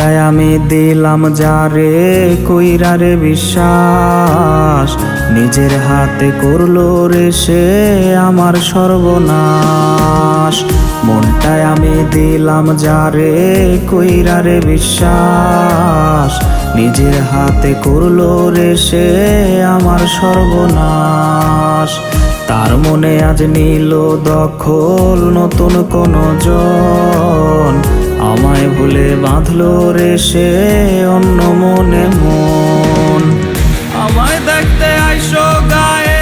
মনটায় আমি দিলাম যারে কইরা রে বিশ্বাস, নিজের হাতে করলো রে সে আমার সর্বনাশ। মনটায় আমি দিলাম যারে কইরা রে বিশ্বাস, নিজের হাতে করলো রে সে আমার সর্বনাশ। তার মনে আজ নিল দখল নতুন কোন জন, আমায় ভুলে বাঁধলো রে সে অন্য মনে মন। আমায় দেখতে আইসো গায়ে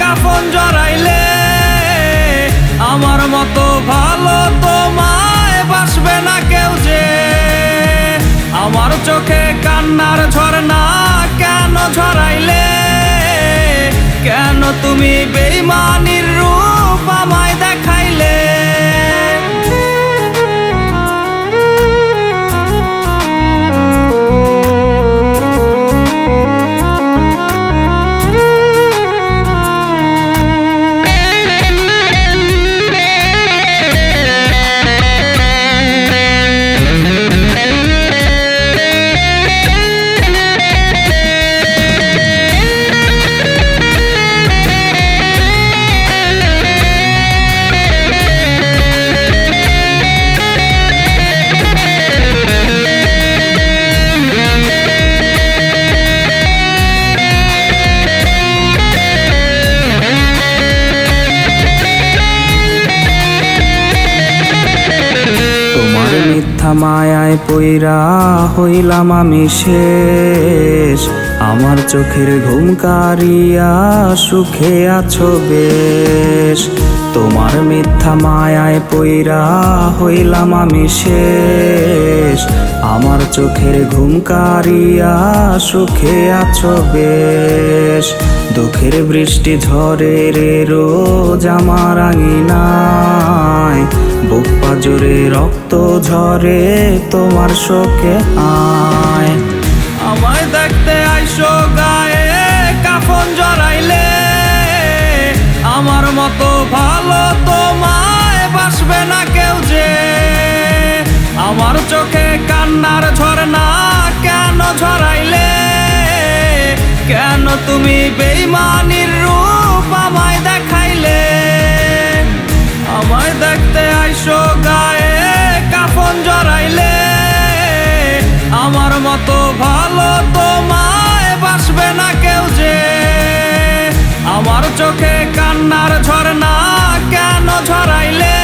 কাফন জড়াইলে, আমার মতো ভালো তোমায় বাসবে না কেউ যে। আমার চোখে কান্নার ঝরনা কেন ঝরাইলে, কেন তুমি বেঈমানির রূপ আমায় দেখাইলে। মিথ্যা মায়ায় পইরা হইলাম আমি শেষ, আমার চোখের ঘুম কারিয়া সুখে আছো বেশ। তোমার মিথ্যা মায়ায় পইরা হইলাম আমি শেষ, আমার চোখের ঘুম কারিয়া সুখে আছো বেশ। দুঃখের বৃষ্টি ঝরে রে রোজ আমার আঙিনায়, বুক পাজরে রক্ত ঝরে তোমার শোকে আয়। আমায় দেখতে আইসো গায়ে কাফন জড়াইলে, আমার মতো ভালো তোমায় বাসবে না কেউ যে। আমার চোখে কান্নার ঝরনা কেন ঝরাইলে, কেন তুমি বেঈমানির রূপ আমায় দেখাইলে। আমায় দেখতে আইসো গায়ে কাফন জড়াইলে, আমার মতো ভালো তোমায় বাসবে না কেউ যে। আমার চোখে কান্নার ঝরনা কেন ঝরাইলে,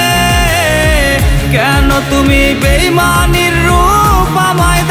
কেন তুমি বেঈমানির রূপ আমায়